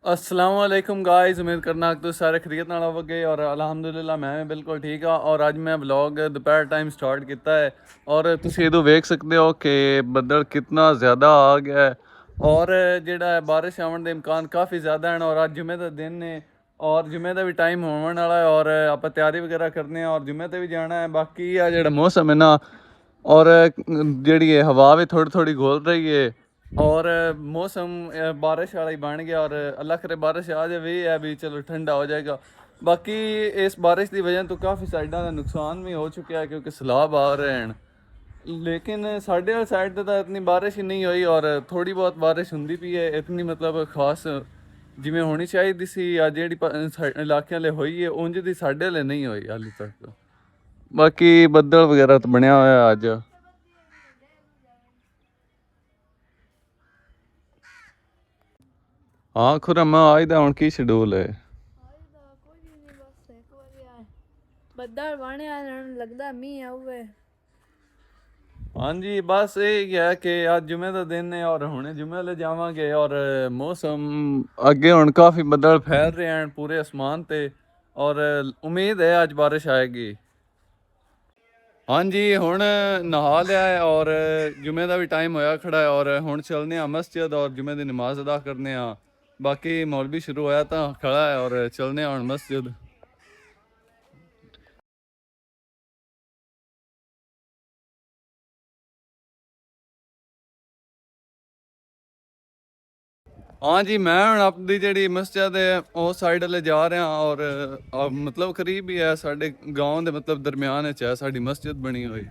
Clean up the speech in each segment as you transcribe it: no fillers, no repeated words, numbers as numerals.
अस्सलाम वालेकुम गाइस। उम्मीद करना कि तुम सारे खरीत नाल होवोगे और अल्हम्दुलिल्लाह मैं भी बिल्कुल ठीक हाँ। और अज मैं व्लॉग दोपहर टाइम स्टार्ट किया है और तुम इदों वेख सकते हो कि बदल कितना ज़्यादा आ गया है और जिहड़ा है बारिश आने के इम्कान काफ़ी ज़्यादा हैं। और अज जुमे का दिन है और जुमे का भी टाइम होने वाला है और आप तैयारी वगैरह करने हैं और जुमे ते भी जाना है। बाकी आ जिहड़ा मौसम है ना और जिहड़ी हवा भी थोड़ी थोड़ी घोल रही है और मौसम बारिश वाला ही बन गया और अल्लाह करे बारिश आ जाए है भी चलो ठंडा हो जाएगा। बाकी इस बारिश की वजह तो काफ़ी साइडों का नुकसान भी हो चुका है क्योंकि सैलाब आ रहे हैं। लेकिन साढ़े वाली साइड तो इतनी बारिश ही नहीं हुई और थोड़ी बहुत बारिश होंगी भी है, इतनी मतलब खास जिमें होनी चाहिए सी या जी इलाकों वाले हुई है उंज की साढ़े वाले नहीं हुई हाली तक। बाकी बदल वगैरह तो बनया हुआ अज। हाँ खुरम आज का हूँ की शेड्यूल है? ਬੱਦਲ ਬਣਿਆ लगदा मीह आवे। हाँ जी बस यही है कि आज जुमे का दिन है और हुणे जुमे वाले जावांगे और मौसम अगे हुण काफ़ी बदल फैल रहे हैं पूरे आसमान ते और उम्मीद है आज बारिश आएगी। हाँ जी हुण नहा लिया है और जुमे का भी टाइम होया खड़ा है और हुण चलने मस्जिद और जुमे की नमाज अदा करने। बाकी मौलवी शुरू होया तो खड़ा है और चलने हुण मस्जिद। हाँ जी मैं ਹੁਣ ਆਪਣੀ ਜਿਹੜੀ ਮਸਜਿਦ ਹੈ ਉਹ ਸਾਈਡ ਵਾਲੇ ਜਾ ਰਿਹਾ ਔਰ मतलब करीब ही है साढ़े गांव के मतलब दरम्यान है साड़ी मस्जिद बनी हुई।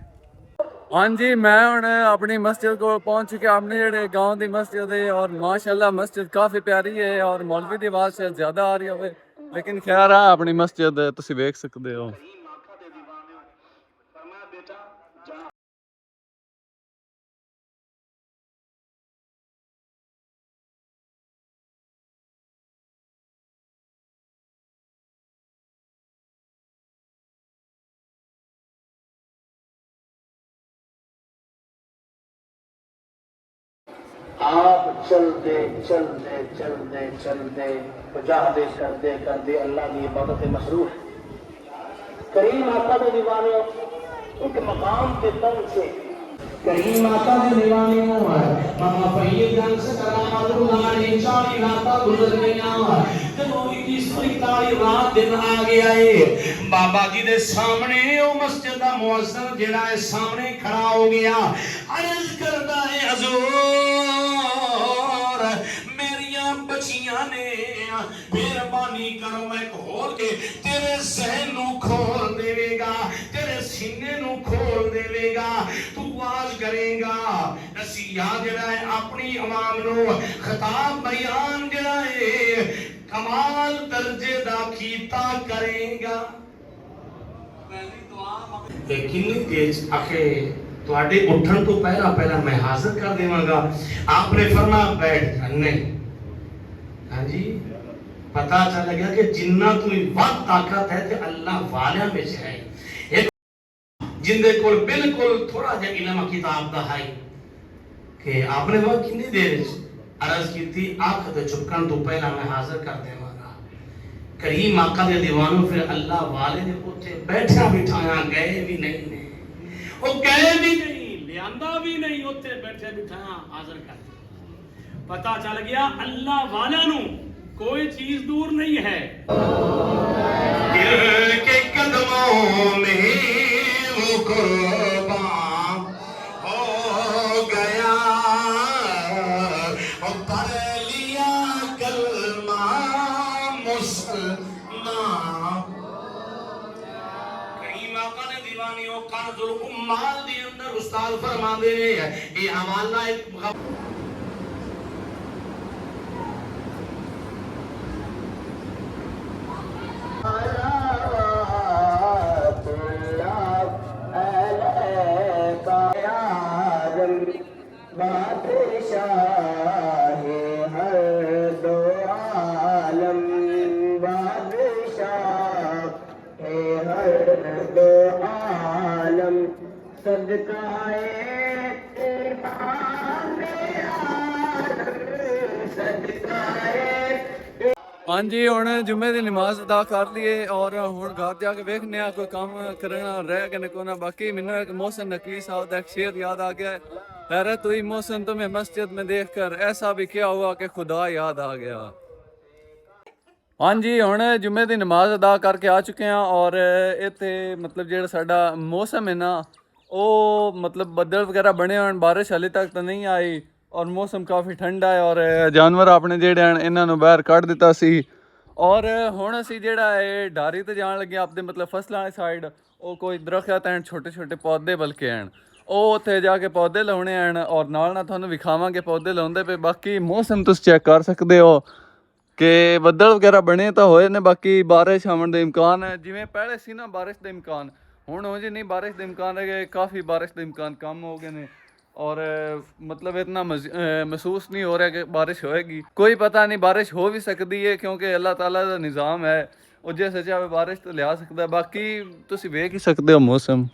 हाँ जी मैं ਹੁਣ अपनी मस्जिद को पहुंच चुका अपने ਜਿਹੜੇ गांव की मस्जिद है और माशाल्लाह मस्जिद काफ़ी प्यारी है और मौलवी की आवाज़ शायद ज़्यादा आ रही हो लेकिन खैर है अपनी मस्जिद तुम वेख सकते हो। आप चलते चलते चलते चलते मुजाहदे करते करते अल्लाह की इबादत मसरूफ करीम आका के दीवाने एक मकाम के पहुंचे। करीम आका के दीवाने मामा फरीद गंज से करामतुल्लाह ने 40 रात गुजर गईयां जब 21 रात दिन आ गया है बाबा जी दे सामने ओ मस्जिद दा मुअज्जिन जेड़ा है सामने खड़ा हो गया अर्ज करदा है हजूर मेरिया बचियां ने मेहरबानी करो मैं खोल के तेरे ज़हन नू खोल देवेगा तेरे सीने नू खोल देवेगा तू आवाज करेगा नसीहत जड़ा है अपनी अवाम नू खिताब बयान जड़ा है कमाल दर्जे दा कीता करेगा। किन्नी तेज आखे ਤੁਹਾਡੇ ਉੱਠਣ ਤੋਂ ਪਹਿਲਾਂ मैं हाजिर कर देवांगा। आपने फरमाया बैठ जाने। हाँ जी पता चल गया कि जिन्ना तू वक्त ताकत है ते अल्लाह वालियां में है एक जिंदे को बिल्कुल थोड़ा जा इल्म किताब दा है कि आपने वह कितनी देर अर्ज की थी आंख ते झुकन तो पहला मैं हाजिर कर देवांगा। करीम आका दे दीवानों फिर अल्लाह वाले ने उठे बैठा बिठाया गए भी नहीं ने वो गए भी नहीं लियांदा भी नहीं उठे बैठे बिठाया हाजिर कर पता चल गया अल्लाह वाला नू कोई चीज दूर नहीं है। दिल के कदमों में वो कुर्बान हो गया और पढ़ लिया कलमा मुसलमान। कहीं माका ने दीवानियों कानजुल उम्माल दी अंदर उस्ताद फरमाते हैं ये हवाला एक बादशाह हर दो आलम बादशाह हर दो आलम सदकाए इमाम आलम सदकाए ਹਾਂਜੀ ਹੁਣ ਜੁਮੇ ਦੀ ਨਮਾਜ਼ ਅਦਾ ਕਰ ਲਈਏ ਔਰ ਹੁਣ ਘਰ ਜਾ ਕੇ ਵੇਖਨੇ ਆ ਕੋਈ ਕੰਮ ਕਰਨਾ ਰਹਿ ਗਏ ਨੇ ਕੋਈ ਨਾ। बाकी मैंने एक मोहसिन नकवी साहब का एक शेर याद आ गया है, हैरत हुई मोहसिन तुम्हें मस्जिद में देखकर, ऐसा भी क्या हुआ कि खुदा याद आ गया। ਹਾਂਜੀ ਹੁਣ ਜੁਮੇ ਦੀ ਨਮਾਜ਼ ਅਦਾ ਕਰਕੇ ਆ ਚੁੱਕੇ ਹਾਂ ਔਰ ਇੱਥੇ ਮਤਲਬ ਜਿਹੜਾ ਸਾਡਾ ਮੌਸਮ ਹੈ ਨਾ ਉਹ ਮਤਲਬ ਬੱਦਲ ਵਗੈਰਾ ਬਣੇ ਹੋਣ, ਬਾਰਿਸ਼ ਹਾਲੇ ਤੱਕ ਤਾਂ ਨਹੀਂ ਆਈ ਔਰ ਮੌਸਮ ਕਾਫੀ ਠੰਡਾ ਹੈ ਔਰ ਜਾਨਵਰ ਆਪਣੇ ਜਿਹੜੇ ਹਨ ਇਹਨਾਂ ਨੂੰ ਬਾਹਰ ਕੱਢ ਦਿੱਤਾ ਸੀ। ਔਰ ਹੁਣ ਅਸੀਂ ਜਿਹੜਾ ਹੈ ਢਾਰੀ ਤੇ ਜਾਣ ਲੱਗੇ ਆਪਦੇ ਮਤਲਬ ਫਸਲਾਂ ਵਾਲੀ ਸਾਈਡ। ਉਹ ਕੋਈ ਦਰਖਤ ਹਨ, ਛੋਟੇ ਛੋਟੇ ਪੌਦੇ ਬਲਕਿ ਹਨ, ਉਹ ਉੱਥੇ ਜਾ ਕੇ ਪੌਦੇ ਲਾਉਣੇ ਹਨ ਔਰ ਨਾਲ ਤੁਹਾਨੂੰ ਵਿਖਾਵਾਂਗੇ ਪੌਦੇ ਲਾਉਂਦੇ ਪਏ। ਬਾਕੀ ਮੌਸਮ ਤੁਸੀਂ ਚੈੱਕ ਕਰ ਸਕਦੇ ਹੋ ਕਿ ਬੱਦਲ ਵਗੈਰਾ ਬਣੇ ਤਾਂ ਹੋਏ ਨੇ, ਬਾਕੀ ਬਾਰਿਸ਼ ਆਉਣ ਦੇ ਇਮਕਾਨ ਹੈ। ਜਿਵੇਂ ਪਹਿਲੇ ਸੀ ਨਾ ਬਾਰਿਸ਼ ਦੇ ਇਮਕਾਨ, ਹੁਣ ਉਂਝ ਨਹੀਂ ਬਾਰਿਸ਼ ਦੇ ਇਮਕਾਨ ਰਹਿ ਗਏ, ਕਾਫੀ ਬਾਰਿਸ਼ ਦੇ ਇਮਕਾਨ ਕਮ ਹੋ ਗਏ ਨੇ ਔਰ मतलब इतना महसूस नहीं हो रहा कि बारिश होएगी। कोई पता नहीं, बारिश हो भी सकती है क्योंकि अल्लाह ताला का निज़ाम है, और जैसे चाहे बारिश तो लिया सकता है। बाकी तुसी वेख ही सकते हो मौसम।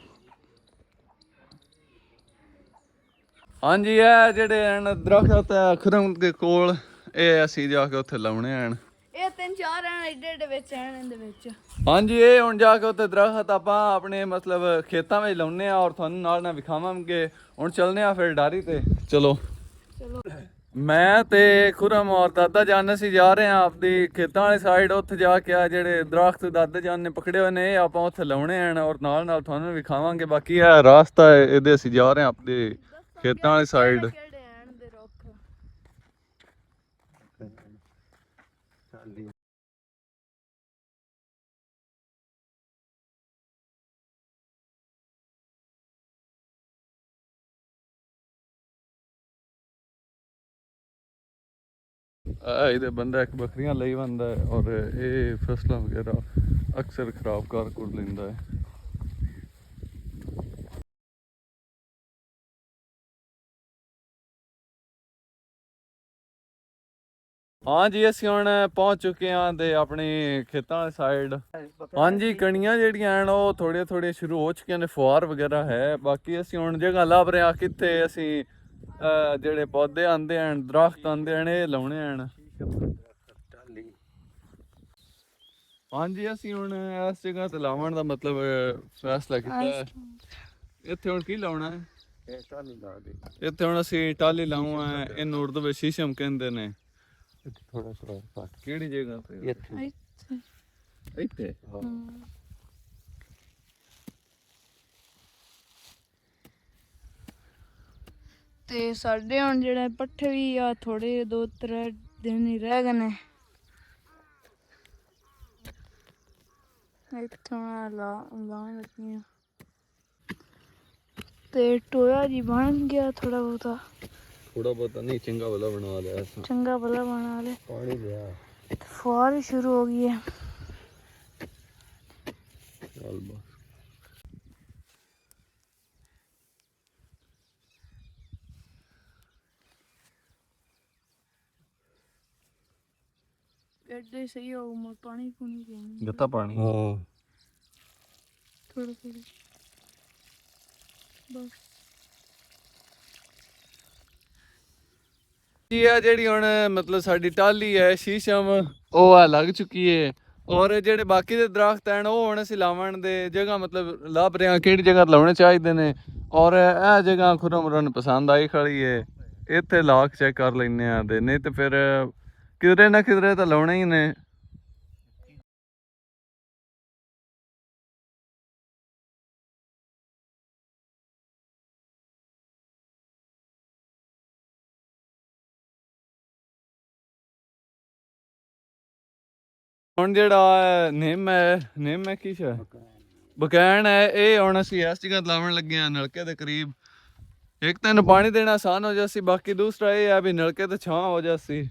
हाँ जी ਇਹ ਜਿਹੜੇ ਹਨ ਦਰਖਤ ਹੈ ਖੁਰਮ ਦੇ ਕੋਲ, ਇਹ ਅਸੀਂ ਜਾ ਕੇ ਉੱਥੇ ਲਾਉਣੇ ਹਨ। ਇਹ ਤਿੰਨ ਚਾਰ ਹਨ ਏਡੇ ਏਡੇ ਵਿੱਚ ਹਨ ਇਹਦੇ ਵਿੱਚ। ਹਾਂਜੀ ਇਹ ਹੁਣ ਜਾ ਕੇ ਉੱਥੇ ਦਰਖਤ ਆਪਾਂ ਆਪਣੇ ਮਤਲਬ ਖੇਤਾਂ ਵਿੱਚ ਲਾਉਣੇ ਆ ਔਰ ਤੁਹਾਨੂੰ ਨਾਲ ਨਾਲ ਵਿਖਾਵਾਂਗੇ। ਹੁਣ ਚੱਲਨੇ ਆ ਫਿਰ ਡਾਰੀ ਤੇ, ਚਲੋ। ਮੈਂ ਤੇ ਖੁਰਮ ਔਰ ਦਾਦਾ ਜਾਨ ਅਸੀਂ ਜਾ ਰਹੇ ਹਾਂ ਆਪਦੀ ਖੇਤਾਂ ਵਾਲੀ ਸਾਈਡ। ਉੱਥੇ ਜਾ ਕੇ ਆ ਜਿਹੜੇ ਦਰਖਤ ਦਾਦਾ ਜਾਨ ਨੇ ਪਕੜੇ ਹੋਏ ਨੇ ਇਹ ਆਪਾਂ ਉੱਥੇ ਲਾਉਣੇ ਹਨ ਔਰ ਨਾਲ ਨਾਲ ਤੁਹਾਨੂੰ ਵਿਖਾਵਾਂਗੇ। ਬਾਕੀ ਇਹ ਰਾਸਤਾ ਹੈ, ਇਹਦੇ ਅਸੀਂ ਜਾ ਰਹੇ ਹਾਂ ਆਪਦੇ ਖੇਤਾਂ ਵਾਲੀ ਸਾਈਡ। ਕਿਹੜੇ ਹਨ ਦੇ ਰੁੱਖ? ਇਹਦੇ ਬੰਦਾ ਇੱਕ ਬੱਕਰੀਆਂ ਲਈ ਬੰਦਾ ਹੈ ਔਰ ਇਹ ਫਸਲਾਂ ਵਗੈਰਾ ਅਕਸਰ ਖਰਾਬ ਕਰ ਲੈਂਦਾ ਹੈ। ਹਾਂਜੀ ਅਸੀਂ ਹੁਣ ਪਹੁੰਚ ਚੁੱਕੇ ਹਾਂ ਤੇ ਆਪਣੀ ਖੇਤਾਂ ਵਾਲੀ ਸਾਈਡ। ਹਾਂਜੀ ਕਣੀਆਂ ਜਿਹੜੀਆਂ ਹਨ ਉਹ ਥੋੜ੍ਹੀਆਂ ਥੋੜ੍ਹੀਆਂ ਸ਼ੁਰੂ ਹੋ ਚੁੱਕੀਆਂ ਨੇ, ਫੁਹਾਰ ਵਗੈਰਾ ਹੈ। ਬਾਕੀ ਅਸੀਂ ਹੁਣ ਜਗ੍ਹਾ ਲੱਭ ਰਹੇ ਹਾਂ ਕਿੱਥੇ ਅਸੀਂ ਜਿਹੜੇ ਪੌਦੇ ਆਉਂਦੇ ਹਨ, ਦਰਖਤ ਆਉਂਦੇ ਹਨ, ਇਹ ਲਾਉਣੇ ਹਨ। ਹਾਂਜੀ ਅਸੀਂ ਹੁਣ ਇਸ ਜਗ੍ਹਾ ਤੇ ਲਾਉਣ ਦਾ ਮਤਲਬ ਫੈਸਲਾ ਕੀਤਾ ਹੈ। ਇੱਥੇ ਹੁਣ ਕੀ ਲਾਉਣਾ ਹੈ? ਇੱਥੇ ਹੁਣ ਅਸੀਂ ਟਾਹਲੀ ਲਾਉਣਾ ਹੈ, ਇਹਨੂੰ ਉਰਦੂ ਵਿੱਚ ਸ਼ੀਸ਼ਮ ਕਹਿੰਦੇ ਨੇ। ਥੋੜਾ ਥੋੜਾ ਕਿਹੜੀ ਜਗ੍ਹਾ ਤੇ? ਇੱਥੇ ਇੱਥੇ ਤੇ ਸਾਡੇ ਹੁਣ ਜਿਹੜੇ ਪੱਠੇ ਵੀ ਆ ਥੋੜੇ 2-3 ਦਿਨ ਹੀ ਰਹਿ ਗਏ ਨੇ। ਇੱਥੋਂ ਲਾਉਣ ਲੱਗੀਆਂ ਤੇ ਟੋਇਆ ਜੀ ਬਣ ਗਿਆ ਥੋੜਾ ਬਹੁਤਾ। ਥੋੜਾ ਬਹੁਤਾ ਨਹੀਂ, ਚੰਗਾ ਭਲਾ ਬਣਾ ਲਿਆ। ਚੰਗਾ ਭਲਾ ਬਣਾ ਲਿਆ, ਪਾਣੀ ਲਿਆ, ਫੁਹਾਰ ਵੀ ਸ਼ੁਰੂ ਹੋ ਗਈ ਹੈ। ਚੱਲ ਬਸ। ਐਡੇ ਸਹੀ ਹੋ ਮੈਂ ਪਾਣੀ ਪੂਣੀ ਦੇਣੀ ਦਿੱਤਾ ਪਾਣੀ? ਹਾਂ ਥੋੜਾ ਥੋੜਾ ਬਸ। ਜੀ ਆ ਜਿਹੜੀ ਹੁਣ ਮਤਲਬ ਸਾਡੀ ਟਾਹਲੀ ਹੈ ਸ਼ੀਸ਼ਮ ਉਹ ਆ ਲੱਗ ਚੁੱਕੀ ਹੈ ਔਰ ਜਿਹੜੇ ਬਾਕੀ ਦੇ ਦਰਖਤ ਹਨ ਉਹ ਹੁਣ ਅਸੀਂ ਲਾਉਣ ਦੇ ਜਗ੍ਹਾ ਮਤਲਬ ਲੱਭ ਰਹੇ ਹਾਂ ਕਿਹੜੀ ਜਗ੍ਹਾ ਲਾਉਣੇ ਚਾਹੀਦੇ ਨੇ। ਔਰ ਇਹ ਜਗ੍ਹਾ ਖੁਰਮ ਨੂੰ ਪਸੰਦ ਆਈ ਖੜੀ ਹੈ, ਇੱਥੇ ਲਾ ਕੇ ਚੈੱਕ ਕਰ ਲੈਂਦੇ ਹਾਂ। ਤੇ ਨਹੀਂ ਤੇ ਫਿਰ ਕਿਧਰੇ ਨਾ ਕਿਧਰੇ ਤਾਂ ਲਾਉਣੇ ਹੀ ਨੇ। ਹੁਣ ਜਿਹੜਾ ਨਿੰਮ ਹੈ ਕੀ ਹੈ ਬਕੈਣ ਹੈ, ਇਹ ਹੁਣ ਅਸੀਂ ਇਸ ਜਗ੍ਹਾ ਲਾਉਣ ਲੱਗੇ ਹਾਂ ਨਲਕੇ ਦੇ ਕਰੀਬ। ਇੱਕ ਤਾਂ ਇਹਨੂੰ ਪਾਣੀ ਦੇਣਾ ਆਸਾਨ ਹੋ ਜਾਸੀ, ਬਾਕੀ ਦੂਸਰਾ ਇਹ ਹੈ ਵੀ ਨਲਕੇ ਤੇ ਛਾਂ ਹੋ ਜਾਸੀ।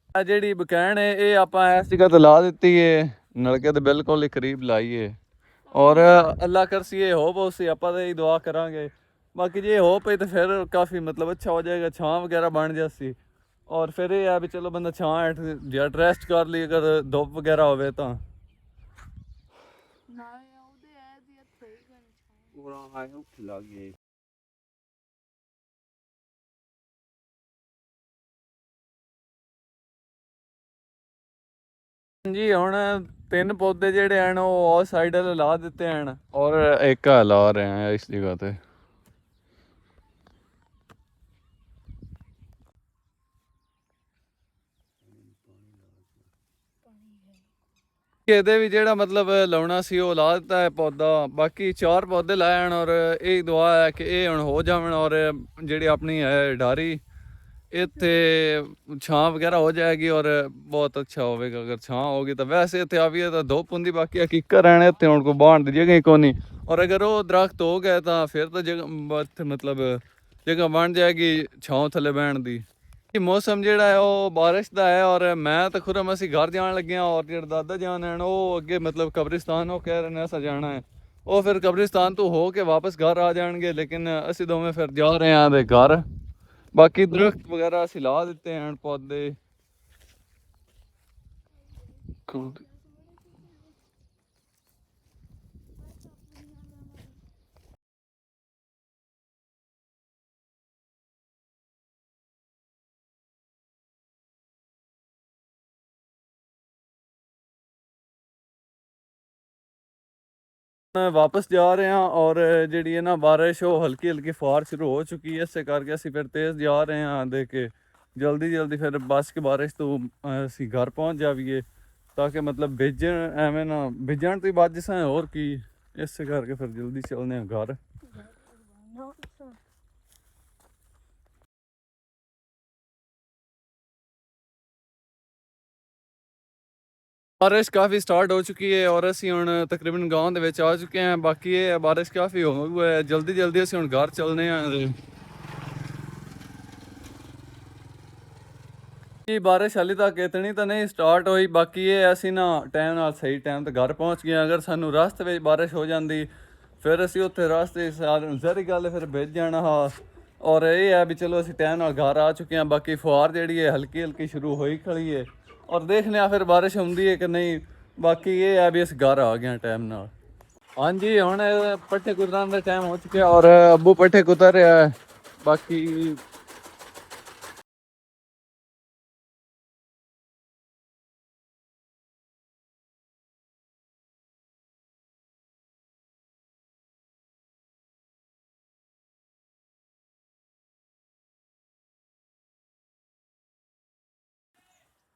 ਆ ਜਿਹੜੀ ਬਕੈਣ ਹੈ ਇਹ ਆਪਾਂ ਇਸ ਜਗ੍ਹਾ ਤੇ ਲਾ ਦਿੱਤੀ ਹੈ, ਨਲਕੇ ਦੇ ਬਿਲਕੁਲ ਹੀ ਕਰੀਬ ਲਾਈਏ ਔਰ ਅੱਲਾ ਕਰਸੀ ਇਹ ਹੋ ਪਊਸੀ ਆਪਾਂ ਤਾਂ ਇਹ ਦੁਆ ਕਰਾਂਗੇ। ਬਾਕੀ ਜੇ ਹੋ ਪਈ ਤਾਂ ਫਿਰ ਕਾਫੀ ਮਤਲਬ ਅੱਛਾ ਹੋ ਜਾਏਗਾ, ਛਾਂ ਵਗੈਰਾ ਬਣ ਜਾਸੀ। ਔਰ ਫਿਰ ਇਹ ਹੈ ਵੀ ਚਲੋ ਬੰਦਾ ਛਾਂ ਹੇਠ ਜਾਂ ਰੈਸਟ ਕਰ ਲਈ ਅਗਰ ਧੁੱਪ ਵਗੈਰਾ ਹੋਵੇ ਤਾਂ। ਨਾ ਉਹਦੇ ਐ ਦੀ ਇੱਥੇ ਹੀ ਪੂਰਾ ਆਏ ਉੱਥੇ ਲੱਗ ਗਏ। ਜੀ ਹੁਣ 3 ਪੌਦੇ ਜਿਹੜੇ ਹਨ ਉਹ ਉਸ ਸਾਈਡ ਵਾਲੇ ਲਾ ਦਿੱਤੇ ਹਨ ਔਰ ਇੱਕ ਲਾ ਰਹੇ ਹਾਂ ਇਸ ਜਗ੍ਹਾ ਤੇ। ਇਹਦੇ ਵੀ ਜਿਹੜਾ ਮਤਲਬ ਲਾਉਣਾ ਸੀ ਉਹ ਲਾ ਦਿੱਤਾ ਹੈ ਪੌਦਾ। ਬਾਕੀ 4 ਪੌਦੇ ਲਾਏ ਹਨ ਔਰ ਇਹ ਦੁਆ ਹੈ ਕਿ ਇਹ ਹੁਣ ਹੋ ਜਾਵਣ ਔਰ ਜਿਹੜੀ ਆਪਣੀ ਹੈ ਢਾਰੀ ਇੱਥੇ ਛਾਂ ਵਗੈਰਾ ਹੋ ਜਾਏਗੀ ਔਰ ਬਹੁਤ ਅੱਛਾ ਹੋਵੇਗਾ। ਅਗਰ ਛਾਂ ਹੋਗੀ ਤਾਂ ਵੈਸੇ ਇੱਥੇ ਆਵੀਏ ਤਾਂ ਧੁੱਪ ਹੁੰਦੀ, ਬਾਕੀ ਹਕੀਕਤ ਰਹਿਣੇ ਇੱਥੇ ਹੁਣ ਕੋਈ ਬਾਹਣ ਦੀ ਜਗ੍ਹਾ ਹੀ ਕੋਈ ਨਹੀਂ। ਔਰ ਅਗਰ ਉਹ ਦਰਖਤ ਹੋ ਗਏ ਤਾਂ ਫਿਰ ਤਾਂ ਜਗ੍ਹਾ ਮਤਲਬ ਜਗ੍ਹਾ ਬਣ ਜਾਏਗੀ ਛਾਂ ਥੱਲੇ ਬਹਿਣ ਦੀ। ਮੌਸਮ ਜਿਹੜਾ ਹੈ ਉਹ ਬਾਰਿਸ਼ ਦਾ ਹੈ ਔਰ ਮੈਂ ਤਾਂ ਖੁਰਮ ਅਸੀਂ ਘਰ ਜਾਣ ਲੱਗੇ ਹਾਂ ਔਰ ਜਿਹੜੇ ਦਾਦਾ ਜਾਨ ਹਨ ਉਹ ਅੱਗੇ ਮਤਲਬ ਕਬਰਿਸਤਾਨ ਉਹ ਕਹਿ ਰਹੇ ਨੇ ਅਸਾਂ ਜਾਣਾ ਹੈ। ਉਹ ਫਿਰ ਕਬਰਿਸਤਾਨ ਤੋਂ ਹੋ ਕੇ ਵਾਪਸ ਘਰ ਆ ਜਾਣਗੇ, ਲੇਕਿਨ ਅਸੀਂ ਦੋਵੇਂ ਫਿਰ ਜਾ ਰਹੇ ਹਾਂ ਦੇ ਘਰ। ਬਾਕੀ ਦਰਖਤ ਵਗੈਰਾ ਅਸੀਂ ਲਾ ਦਿੱਤੇ ਹਨ ਪੌਦੇ। ਵਾਪਸ ਜਾ ਰਹੇ ਹਾਂ ਔਰ ਜਿਹੜੀ ਹੈ ਨਾ ਬਾਰਿਸ਼ ਉਹ ਹਲਕੀ ਹਲਕੀ ਫੁਹਾਰ ਸ਼ੁਰੂ ਹੋ ਚੁੱਕੀ ਹੈ, ਇਸੇ ਕਰਕੇ ਅਸੀਂ ਫਿਰ ਤੇਜ਼ ਜਾ ਰਹੇ ਹਾਂ ਦੇ ਕੇ ਜਲਦੀ ਜਲਦੀ ਫਿਰ ਬਸ ਕੇ ਬਾਰਿਸ਼ ਤੋਂ ਅਸੀਂ ਘਰ ਪਹੁੰਚ ਜਾਵੀਏ ਤਾਂ ਕਿ ਮਤਲਬ ਭਿੱਜਣ ਐਵੇਂ ਨਾ ਭਿੱਜਣ ਤੋਂ ਬਾਅਦ ਜਿਸ ਹੋਰ ਕੀ, ਇਸੇ ਕਰਕੇ ਫਿਰ ਜਲਦੀ ਚੱਲਦੇ ਹਾਂ ਘਰ। बारिश काफ़ी स्टार्ट हो चुकी है और ਅਸੀਂ ਹੁਣ ਤਕਰੀਬਨ ਗਾਂव ਦੇ ਵਿੱਚ ਆ ਚੁੱਕੇ ਹਾਂ। ਬਾਕੀ ਇਹ ਬਾਰਿਸ਼ ਕਾफ़ी ਹੋ ਗਈ ਹੈ, ਜਲਦੀ ਜਲਦੀ ਅਸੀਂ ਹੁਣ ਘਰ ਚੱਲਦੇ ਹਾਂ। ਇਹ ਬਾਰਿਸ਼ ਹਾਲੇ ਤੱਕ ਇਤਨੀ ਤਾਂ ਨਹੀਂ ਸਟਾਰਟ ਹੋਈ, ਬਾਕੀ ਇਹ ਅਸੀਂ ਨਾ ਟਾਈਮ ਨਾਲ ਸਹੀ ਟਾਈਮ ਤੇ ਘਰ ਪਹੁੰਚ ਗਏ। ਅਗਰ ਸਾਨੂੰ ਰਸਤੇ ਵਿੱਚ ਬਾਰਿਸ਼ ਹੋ ਜਾਂਦੀ ਫਿਰ ਅਸੀਂ ਉੱਥੇ ਰਸਤੇ ਜ਼ਰੀ ਗੱਲ ਫਿਰ ਭਿੱਜ ਜਾਣਾ ਹਾਂ। ਔਰ ਇਹ ਹੈ ਵੀ ਚਲੋ ਅਸੀਂ ਟਾਈਮ ਨਾਲ ਘਰ ਆ ਚੁੱਕੇ ਹਾਂ। ਬਾਕੀ ਫੁਹਾਰ ਜਿਹੜੀ ਹੈ ਹਲਕੀ ਹਲਕੀ ਸ਼ੁਰੂ ਹੋਈ ਖੜੀ ਹੈ ਔਰ ਦੇਖਨੇ ਆ ਫਿਰ ਬਾਰਿਸ਼ ਹੁੰਦੀ ਹੈ ਕਿ ਨਹੀਂ। ਬਾਕੀ ਇਹ ਹੈ ਵੀ ਅਸੀਂ ਘਰ ਆ ਗਏ ਟਾਈਮ ਨਾਲ। ਹਾਂਜੀ ਹੁਣ ਪੱਠੇ ਕੁਤਰਨ ਦਾ ਟਾਈਮ ਹੋ ਚੁੱਕਿਆ ਔਰ ਅੱਬੂ ਪੱਠੇ ਕੁਤਰ ਰਿਹਾ ਹੈ। ਬਾਕੀ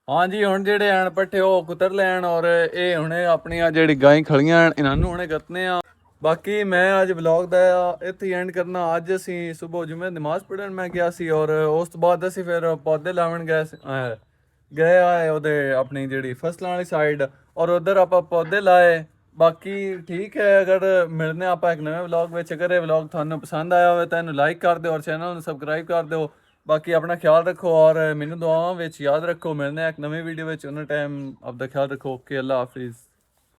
ਹਾਂਜੀ ਹੁਣ ਜਿਹੜੇ ਆਣ ਪੱਠੇ ਉਹ ਕੁਤਰ ਲੈਣ ਔਰ ਇਹ ਹੁਣੇ ਆਪਣੀਆਂ ਜਿਹੜੀ ਗਾਂ ਖਲੀਆਂ ਇਹਨਾਂ ਨੂੰ ਹੁਣੇ ਕੱਤਨੇ ਆ। ਬਾਕੀ ਮੈਂ ਅੱਜ ਵਲੌਗ ਦਾ ਇੱਥੇ ਐਂਡ ਕਰਨਾ। ਅੱਜ ਅਸੀਂ ਸਵੇਰ ਜੁਮੇ ਨਮਾਜ਼ ਪੜ੍ਹਨ ਮੈਂ ਗਿਆ ਸੀ ਔਰ ਉਸ ਤੋਂ ਬਾਅਦ ਅਸੀਂ ਫਿਰ ਪੌਦੇ ਲਾਉਣ ਗਏ ਆਏ ਉਹਦੇ ਆਪਣੀ ਜਿਹੜੀ ਫਸਲਾਂ ਵਾਲੀ ਸਾਈਡ ਔਰ ਉਧਰ ਆਪਾਂ ਪੌਦੇ ਲਾਏ। ਬਾਕੀ ਠੀਕ ਹੈ, ਅਗਰ ਮਿਲਨੇ ਆਪਾਂ ਇੱਕ ਨਵੇਂ ਵਲੌਗ ਵਿੱਚ। ਅਗਰ ਇਹ ਵਲੌਗ ਤੁਹਾਨੂੰ ਪਸੰਦ ਆਇਆ ਹੋਵੇ ਤਾਂ ਇਹਨੂੰ ਲਾਈਕ ਕਰ ਦਿਓ ਔਰ ਚੈਨਲ ਨੂੰ ਸਬਸਕ੍ਰਾਈਬ ਕਰ ਦਿਓ। ਬਾਕੀ ਆਪਣਾ ਖਿਆਲ ਰੱਖੋ ਔਰ ਮੈਨੂੰ ਦੁਆਵਾਂ ਵਿੱਚ ਯਾਦ ਰੱਖੋ। ਮਿਲਦੇ ਹਾਂ ਇੱਕ ਨਵੀਂ ਵੀਡੀਓ ਵਿੱਚ, ਉਹਨਾਂ ਟਾਈਮ ਆਪਦਾ ਖਿਆਲ ਰੱਖੋ। ਓਕੇ, ਅੱਲਾ ਹਾਫਿਜ਼।